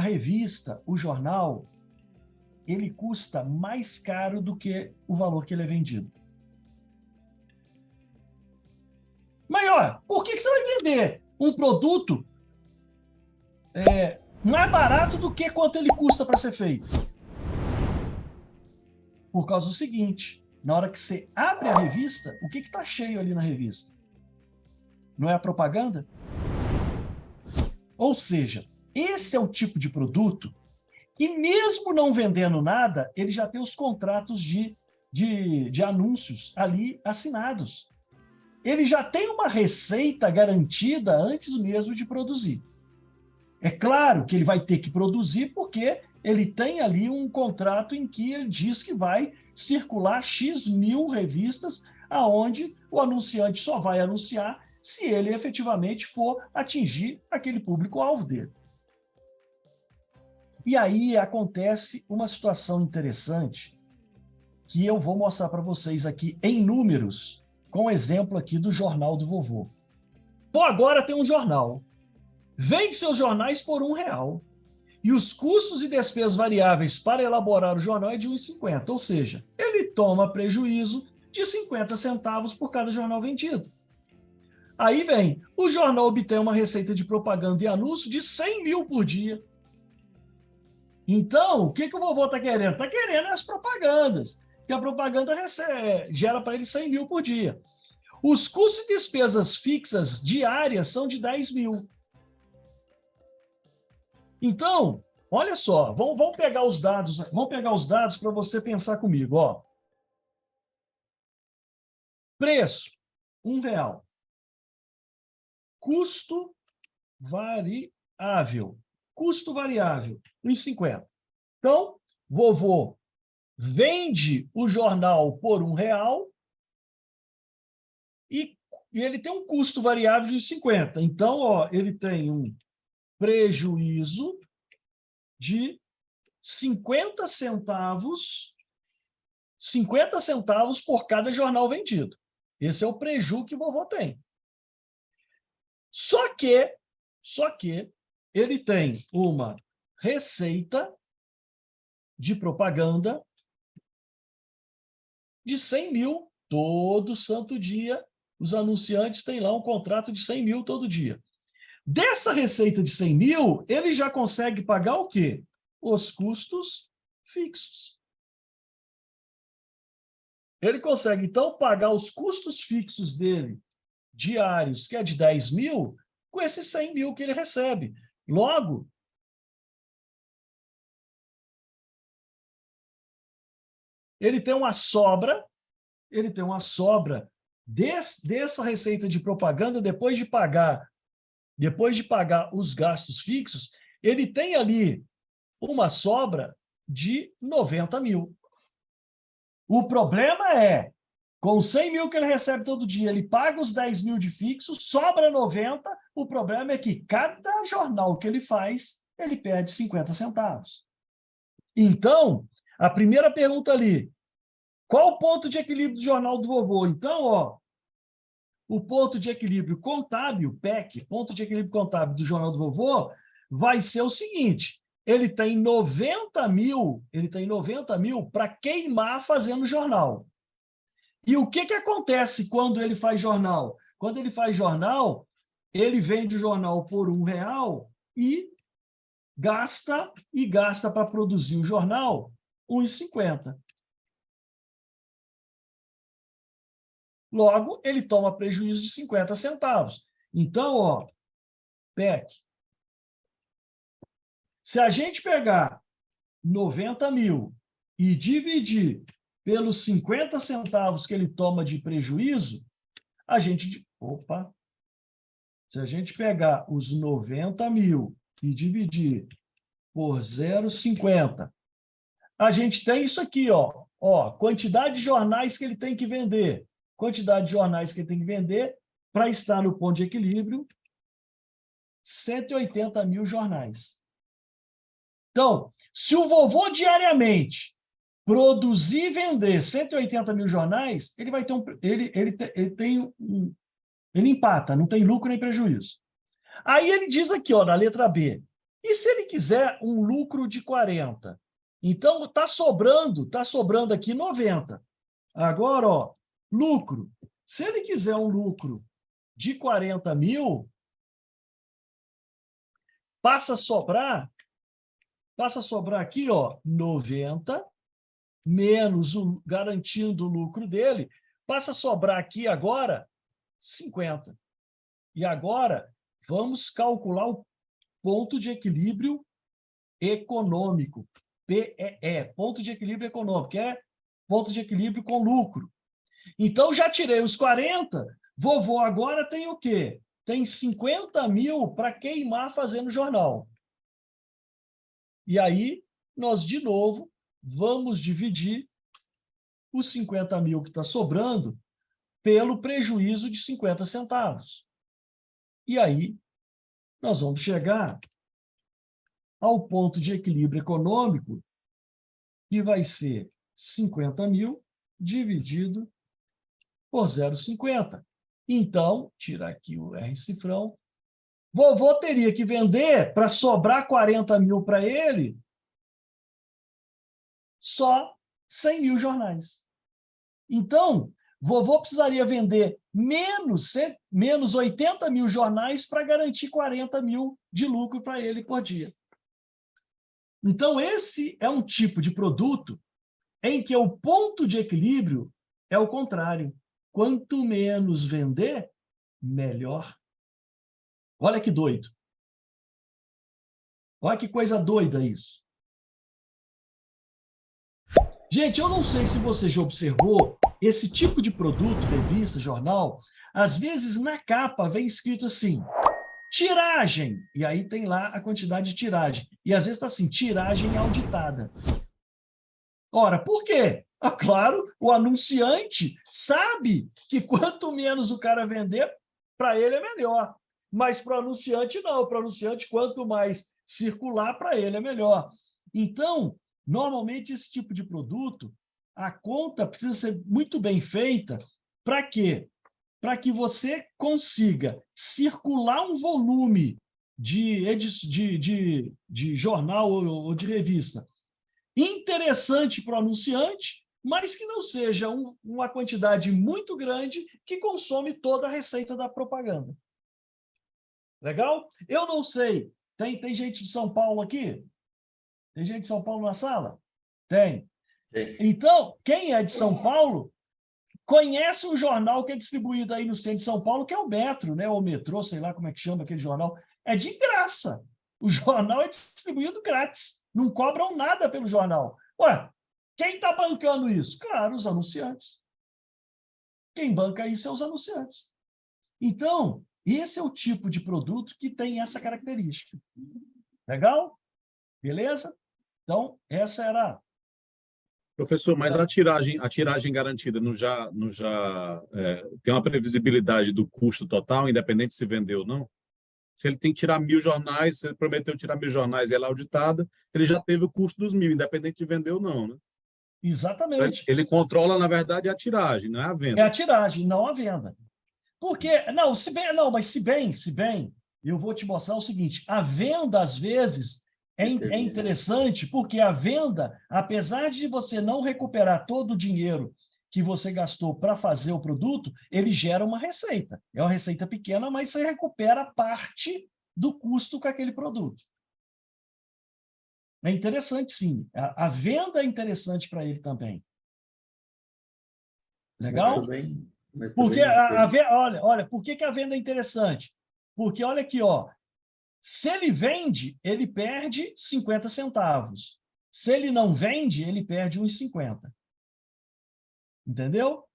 revista, o jornal, ele custa mais caro do que o valor que ele é vendido. Mas, ó, por que você vai vender um produto mais barato do que quanto ele custa para ser feito? Por causa do seguinte, na hora que você abre a revista, o que está cheio ali na revista? Não é a propaganda? Ou seja, esse é o tipo de produto que, mesmo não vendendo nada, ele já tem os contratos de anúncios ali assinados. Ele já tem uma receita garantida antes mesmo de produzir. É claro que ele vai ter que produzir porque ele tem ali um contrato em que ele diz que vai circular X mil revistas, aonde o anunciante só vai anunciar se ele efetivamente for atingir aquele público-alvo dele. E aí acontece uma situação interessante que eu vou mostrar para vocês aqui em números, com o exemplo aqui do Jornal do Vovô. Pô, agora tem um jornal. Vende seus jornais por R$1. E os custos e despesas variáveis para elaborar o jornal é de R$1,50. Ou seja, ele toma prejuízo de 50 centavos por cada jornal vendido. Aí vem, o jornal obtém uma receita de propaganda e anúncio de 100 mil por dia. Então, o que o vovô está querendo? Está querendo as propagandas, que a propaganda gera para ele 100 mil por dia. Os custos e despesas fixas diárias são de 10 mil. Então, olha só, vamos pegar os dados para você pensar comigo. Ó. Preço, R$1. Custo variável. Custo variável, R$1,50. Então, vovô vende o jornal por R$1 e ele tem um custo variável de R$1,50. Então, ó, ele tem um prejuízo de 50 centavos por cada jornal vendido. Esse é o prejuízo que o vovô tem. Só que ele tem uma receita de propaganda de 100 mil todo santo dia. Os anunciantes têm lá um contrato de 100 mil todo dia. Dessa receita de 100 mil, ele já consegue pagar o quê? Os custos fixos. Ele consegue, então, pagar os custos fixos dele, diários, que é de 10 mil, com esses 100 mil que ele recebe. Logo, ele tem uma sobra dessa receita de propaganda, depois de pagar os gastos fixos, ele tem ali uma sobra de 90 mil. O problema é, com 100 mil que ele recebe todo dia, ele paga os 10 mil de fixo, sobra 90, o problema é que cada jornal que ele faz, ele perde 50 centavos. Então, a primeira pergunta ali, qual o ponto de equilíbrio do jornal do vovô? Então, ó, o ponto de equilíbrio contábil, PEC, ponto de equilíbrio contábil do jornal do vovô, vai ser o seguinte, ele tem 90 mil para queimar fazendo jornal. E o que acontece quando ele faz jornal? Quando ele faz jornal, ele vende o jornal por R$1 e gasta para produzir o jornal R$1,50. Logo, ele toma prejuízo de 50 centavos. Então, ó, PEC. Se a gente pegar 90 mil e dividir pelos 50 centavos que ele toma de prejuízo, se a gente pegar os 90 mil e dividir por 0,50, a gente tem isso aqui, ó, quantidade de jornais que ele tem que vender. Quantidade de jornais que ele tem que vender para estar no ponto de equilíbrio, 180 mil jornais. Então, se o vovô diariamente produzir e vender 180 mil jornais, ele vai ter ele empata, não tem lucro nem prejuízo. Aí ele diz aqui, ó, na letra B, E se ele quiser um lucro de 40? Então, está sobrando aqui 90. Agora, ó, lucro. Se ele quiser um lucro de 40 mil, passa a sobrar aqui, ó, 90, menos garantindo o lucro dele, passa a sobrar aqui agora 50. E agora, vamos calcular o ponto de equilíbrio econômico, PEE, ponto de equilíbrio econômico, que é ponto de equilíbrio com lucro. Então, já tirei os 40, vovô agora tem o quê? Tem 50 mil para queimar fazendo jornal. E aí, nós, de novo, vamos dividir os 50 mil que está sobrando pelo prejuízo de 50 centavos. E aí, nós vamos chegar ao ponto de equilíbrio econômico, que vai ser 50 mil dividido por 0,50. Então, tirar aqui o R cifrão, vovô teria que vender para sobrar 40 mil para ele só 100 mil jornais. Então, vovô precisaria vender menos 80 mil jornais para garantir 40 mil de lucro para ele por dia. Então, esse é um tipo de produto em que o ponto de equilíbrio é o contrário. Quanto menos vender, melhor. Olha que doido. Olha que coisa doida isso. Gente, eu não sei se você já observou esse tipo de produto, revista, jornal, às vezes na capa vem escrito assim, tiragem, e aí tem lá a quantidade de tiragem. E às vezes está assim, tiragem auditada. Ora, por quê? Claro, o anunciante sabe que quanto menos o cara vender, para ele é melhor. Mas para o anunciante, não. Para o anunciante, quanto mais circular, para ele é melhor. Então, normalmente, esse tipo de produto, a conta precisa ser muito bem feita. Para quê? Para que você consiga circular um volume de jornal ou de revista interessante para o anunciante, mas que não seja uma quantidade muito grande que consome toda a receita da propaganda. Legal? Eu não sei. Tem gente de São Paulo aqui? Tem gente de São Paulo na sala? Tem. Então, quem é de São Paulo conhece um jornal que é distribuído aí no centro de São Paulo, que é o Metro, né? Ou Metrô, sei lá como é que chama aquele jornal. É de graça. O jornal é distribuído grátis. Não cobram nada pelo jornal. Ué, quem está bancando isso? Claro, os anunciantes. Quem banca isso é os anunciantes. Então, esse é o tipo de produto que tem essa característica. Legal? Beleza? Então, essa era... Professor, mas a tiragem garantida tem uma previsibilidade do custo total, independente se vendeu ou não? Se ele tem que tirar 1.000 jornais, se ele prometeu tirar 1.000 jornais e ela é auditada, ele já teve o custo dos 1.000, independente de vender ou não, né? Exatamente. Ele controla, na verdade, a tiragem, não é a venda. É a tiragem, não a venda. Porque, não, mas se bem, eu vou te mostrar o seguinte, a venda, às vezes, é interessante, porque a venda, apesar de você não recuperar todo o dinheiro que você gastou para fazer o produto, ele gera uma receita. É uma receita pequena, mas você recupera parte do custo com aquele produto. É interessante, sim. A venda é interessante para ele também. Legal? Mas porque olha, por que a venda é interessante? Porque, olha aqui, ó, se ele vende, ele perde 50 centavos. Se ele não vende, ele perde uns 50. Entendeu?